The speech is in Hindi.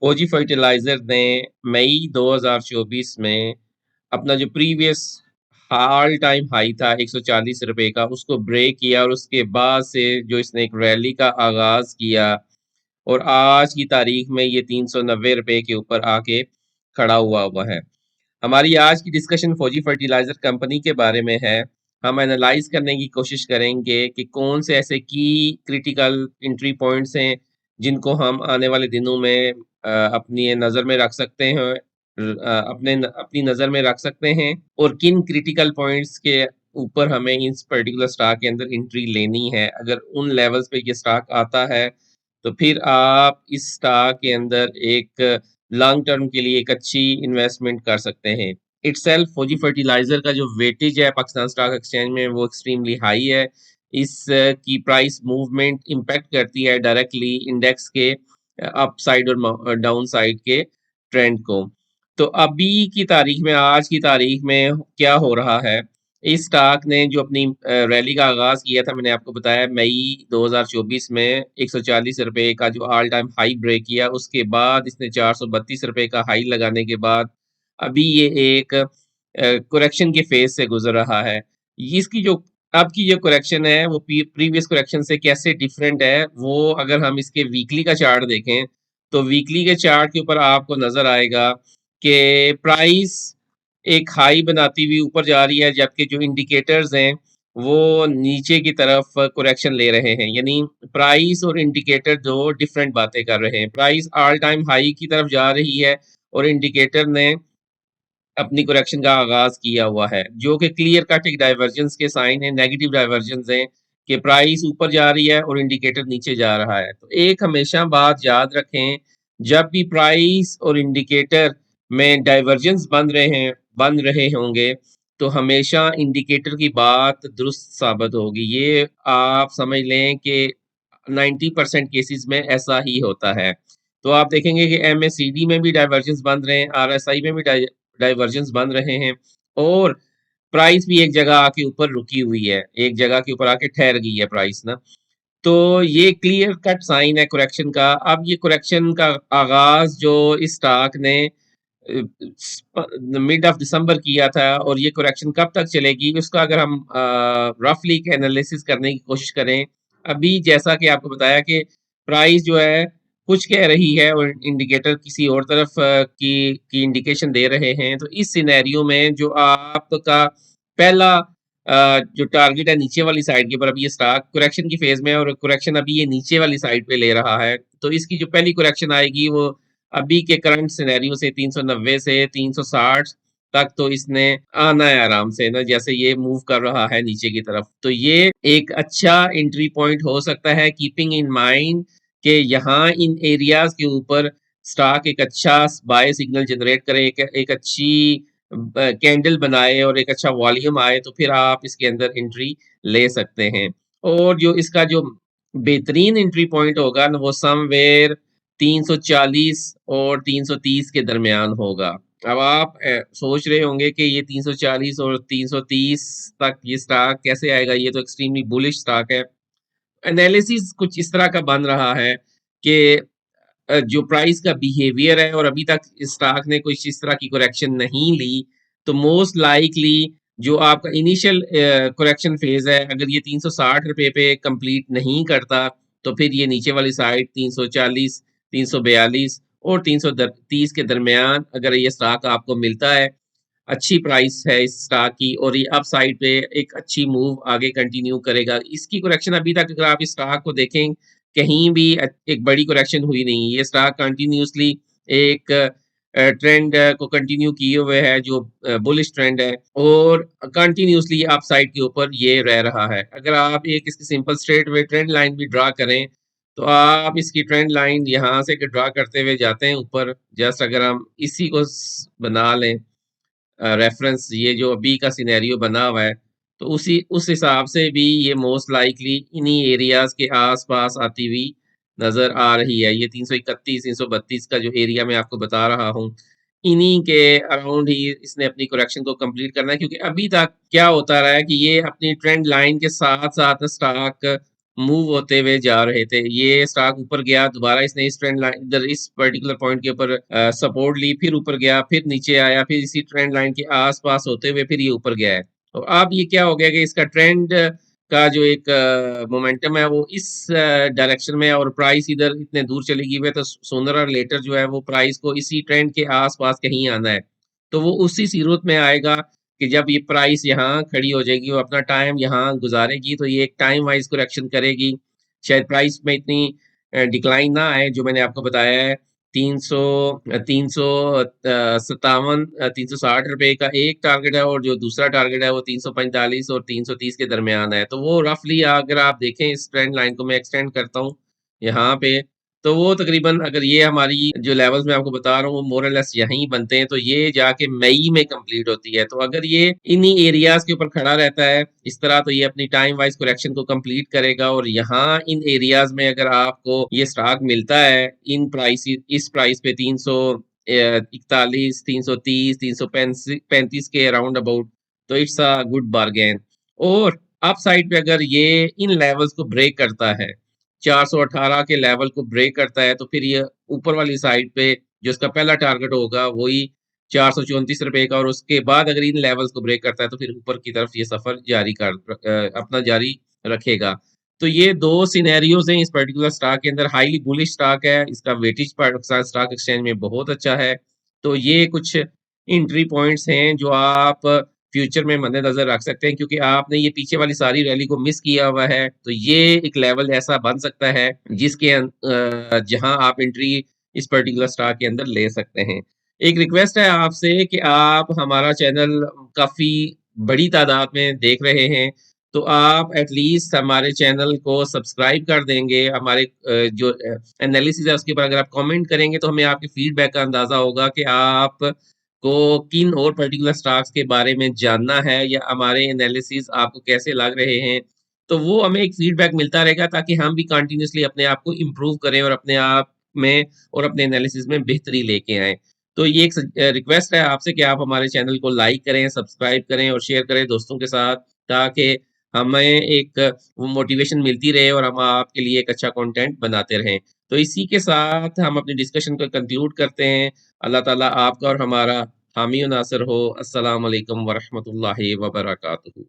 फौजी फर्टिलाइजर ने मई 2024 में अपना जो प्रीवियस ऑल टाइम हाई था 140 रुपए का, उसको ब्रेक किया और उसके बाद से जो इसने एक रैली का आगाज किया और आज की तारीख में ये 390 रुपए के ऊपर आके खड़ा हुआ हुआ है। हमारी आज की डिस्कशन फौजी फर्टिलाइजर कंपनी के बारे में है। हम एनालाइज करने की कोशिश करेंगे कि कौन से ऐसे की क्रिटिकल एंट्री पॉइंट्स हैं जिनको हम आने वाले दिनों में अपनी नज़र में रख सकते हैं, अपनी नज़र में रख सकते हैं और किन क्रिटिकल पॉइंट्स के ऊपर हमें इस पर्टिकुलर स्टॉक के अंदर एंट्री लेनी है। अगर उन लेवल्स पे ये स्टॉक आता है तो फिर आप इस स्टॉक के अंदर एक लॉन्ग टर्म के लिए एक अच्छी इन्वेस्टमेंट कर सकते हैं। इटसेल्फ फौजी फर्टिलाइजर का जो वेटेज है पाकिस्तान स्टॉक एक्सचेंज में वो एक्सट्रीमली हाई है। इस की प्राइस मूवमेंट इम्पैक्ट करती है डायरेक्टली इंडेक्स के अप साइड और डाउन साइड के ट्रेंड को। तो अभी की तारीख में, आज की तारीख में क्या हो रहा है, इस स्टॉक ने जो अपनी रैली का आगाज किया था, मैंने आपको बताया मई 2024 में 140 रुपए का जो ऑल टाइम हाई ब्रेक किया, उसके बाद इसने 432 रुपए का हाई लगाने के बाद अभी ये एक करेक्शन के फेज से गुजर रहा है। इसकी जो अब की जो करेक्शन है वो प्रीवियस करेक्शन से कैसे डिफरेंट है, वो अगर हम इसके वीकली का चार्ट देखें तो वीकली के चार्ट के ऊपर आपको नजर आएगा कि प्राइस एक हाई बनाती हुई ऊपर जा रही है, जबकि जो इंडिकेटर्स हैं वो नीचे की तरफ करेक्शन ले रहे हैं। यानी प्राइस और इंडिकेटर दो डिफरेंट बातें कर रहे हैं। प्राइस ऑल टाइम हाई की तरफ जा रही है और इंडिकेटर ने अपनी करेक्शन का आगाज किया हुआ है, जो कि क्लियर कट एक डाइवर्जेंस के साइन है, नेगेटिव डाइवर्जेंस है कि प्राइस ऊपर जा रही है और इंडिकेटर नीचे जा रहा है। तो एक हमेशा बात याद रखें, जब भी प्राइस और इंडिकेटर में डाइवर्जेंस बन रहे होंगे तो हमेशा इंडिकेटर की बात दुरुस्त साबित होगी। ये आप समझ लें कि 90% केसेस में ऐसा ही होता है। तो आप देखेंगे कि एमएससीडी में भी डाइवर्जेंस बन रहे हैं, आरएसआई में भी डाइवर्जेंस बन रहे हैं और प्राइस भी एक जगह आके ऊपर रुकी हुई है, एक जगह के ऊपर आके ठहर गई है प्राइस ना। तो ये क्लियर कट साइन है करेक्शन का। अब ये करेक्शन का आगाज जो इस स्टॉक ने मिड ऑफ दिसंबर किया था और ये करेक्शन कब तक चलेगी उसका अगर हम रफली एनालिसिस करने की कोशिश करें, अभी जैसा कि आपको बताया कि प्राइस जो है कुछ कह रही है और इंडिकेटर किसी और तरफ की इंडिकेशन दे रहे हैं। तो इस सिनेरियो में जो आपका पहला जो टारगेट है नीचे वाली साइड के ऊपर, अभी ये स्टॉक करेक्शन की फेज में है और करेक्शन अभी ये नीचे वाली साइड पे ले रहा है। तो इसकी जो पहली करेक्शन आएगी वो अभी के करंट सिनेरियो से 390 से 360 तक तो इसने आना है आराम से ना, जैसे ये मूव कर रहा है नीचे की तरफ। तो ये एक अच्छा एंट्री पॉइंट हो सकता है, कीपिंग इन माइंड कि यहाँ इन एरियाज के ऊपर स्टॉक एक अच्छा बाय सिग्नल जनरेट करे, एक अच्छी कैंडल बनाए और एक अच्छा वॉल्यूम आए तो फिर आप इसके अंदर एंट्री ले सकते हैं। और जो इसका जो बेहतरीन एंट्री पॉइंट होगा ना वो समवेयर 340 और 330 के दरमियान होगा। अब आप सोच रहे होंगे कि ये 340 और 330 तक ये स्टॉक कैसे आएगा, ये तो एक्सट्रीमली बुलिश स्टॉक है। एनालिसिस कुछ इस तरह का बन रहा है कि जो प्राइस का बिहेवियर है और अभी तक स्टॉक ने कुछ इस तरह की करेक्शन नहीं ली, तो मोस्ट लाइकली जो आपका इनिशियल करेक्शन फेज है, अगर ये 360 रुपए पे कंप्लीट नहीं करता तो फिर ये नीचे वाली साइड 340, 342 और 330 के दरमियान अगर ये स्टॉक आपको मिलता है, अच्छी प्राइस है इस स्टॉक की और ये अप साइड पे एक अच्छी मूव आगे कंटिन्यू करेगा। इसकी करेक्शन अभी तक अगर आप इस स्टॉक को देखें, कहीं भी एक बड़ी करेक्शन हुई नहीं। ये स्टॉक कंटिन्यूअसली एक ट्रेंड को कंटिन्यू किए हुए है, जो बुलिश ट्रेंड है और कंटिन्यूअसली अप साइड के ऊपर ये रह रहा है। अगर आप एक इसकी simple straight way trend line भी ड्रा करें तो आप इसकी ट्रेंड लाइन यहाँ से ड्रा करते हुए जाते हैं ऊपर, जस्ट अगर हम इसी को बना लें रेफरेंस, ये जो अभी का सिनेरियो बना हुआ है, तो उस हिसाब से भी ये मोस्ट लाइकली इन्हीं एरियाज के आसपास आती हुई नजर आ रही है। ये 331 332 का जो एरिया मैं आपको बता रहा हूँ, इन्हीं के अराउंड ही इसने अपनी करेक्शन को कंप्लीट करना है, क्योंकि अभी तक क्या होता रहा है कि ये अपनी ट्रेंड लाइन के साथ साथ स्टॉक मूव होते हुए जा रहे थे। ये स्टॉक ऊपर गया, दोबारा इसने इस ट्रेंड लाइन इधर इस पर्टिकुलर पॉइंट के ऊपर सपोर्ट ली, फिर ऊपर गया, फिर नीचे आया, फिर इसी ट्रेंड लाइन के आस-पास होते हुए फिर ये ऊपर गया है। तो अब ये क्या हो गया कि इसका ट्रेंड का जो एक मोमेंटम है वो इस डायरेक्शन में है और प्राइस इधर इतने दूर चली गई है, तो सूनर और लेटर जो है वो प्राइस को इसी ट्रेंड के आस-पास कहीं आना है। तो वो उसी सूरत में आएगा कि जब ये प्राइस यहाँ खड़ी हो जाएगी, वो अपना टाइम यहाँ गुज़ारेगी, तो ये एक टाइम वाइज़ करेक्शन करेगी। शायद प्राइस में इतनी डिक्लाइन ना आए, जो मैंने आपको बताया है 300 300 ₹360 का एक टारगेट है और जो दूसरा टारगेट है वो 345 और 330 के दरमियान है। तो वो रफ़ली अगर आप देखें इस ट्रेंड लाइन को मैं एक्सटेंड करता हूँ यहाँ पे, तो वो तकरीबन अगर ये हमारी जो लेवल्स मैं आपको बता रहा हूँ, वो मोर और लेस यहीं बनते हैं, तो ये जाके मई में कंप्लीट होती है। तो अगर ये इन्हीं एरियाज़ के ऊपर खड़ा रहता है, इस तरह तो ये अपनी टाइम वाइज़ करेक्शन को कंप्लीट करेगा और यहाँ इन एरियाज़ में अगर आपको ये स्टॉक मिलता है, इन इस प्राइस पे 41, 330, 335 के अराउंड अबाउट, तो इट्स अ गुड बार्गेन। और अप साइड पे अगर ये इन लेवल्स को ब्रेक करता है, 418 के लेवल को ब्रेक करता है, तो फिर ये ऊपर वाली साइड पे जो इसका पहला टारगेट होगा वही ₹434 का और उसके बाद अगर इन लेवल्स को ब्रेक करता है तो फिर ऊपर की तरफ ये सफ़र अपना जारी रखेगा। तो ये 2 सिनेरियोज़ हैं इस पर्टिकुलर स्टॉक के अंदर, हाइली बुलिश स्टॉक है, इसका वेटेज पाकिस्तान स्टॉक एक्सचेंज में बहुत अच्छा है। तो ये कुछ एंट्री पॉइंट्स हैं जो आप फ्यूचर में मद्देनज़र रख सकते हैं क्योंकि आपने ये पीछे वाली सारी रैली को मिस किया हुआ है, तो ये एक लेवल ऐसा बन सकता है जिसके जहाँ आप एंट्री इस पर्टिकुलर स्टॉक के अंदर ले सकते हैं। एक रिक्वेस्ट है आपसे कि आप हमारा चैनल काफ़ी बड़ी तादाद में देख रहे हैं, तो आप एट लीस्ट हमारे चैनल को सब्सक्राइब कर देंगे। हमारे जो एनालिसिस है उसके ऊपर अगर आप कमेंट करेंगे तो हमें आपके फीडबैक का अंदाज़ा होगा कि आप को किन और पर्टिकुलर स्टॉक्स के बारे में जानना है या हमारे एनालिसिस आपको कैसे लग रहे हैं। तो वो हमें एक फीडबैक मिलता रहेगा ताकि हम भी कंटीन्यूअसली अपने आप को इम्प्रूव करें और अपने आप में और अपने एनालिसिस में बेहतरी लेके आएँ। तो ये एक रिक्वेस्ट है आपसे कि आप हमारे चैनल को लाइक करें, सब्सक्राइब करें और शेयर करें दोस्तों के साथ ताकि हमें एक वो मोटिवेशन मिलती रहे और हम आपके लिए एक अच्छा कंटेंट बनाते रहें। तो इसी के साथ हम अपनी डिस्कशन को कंक्लूड करते हैं। अल्लाह ताला आपका और हमारा हामी और नासिर हो। अस्सलाम वालेकुम व रहमतुल्लाहि व बरकातुहू।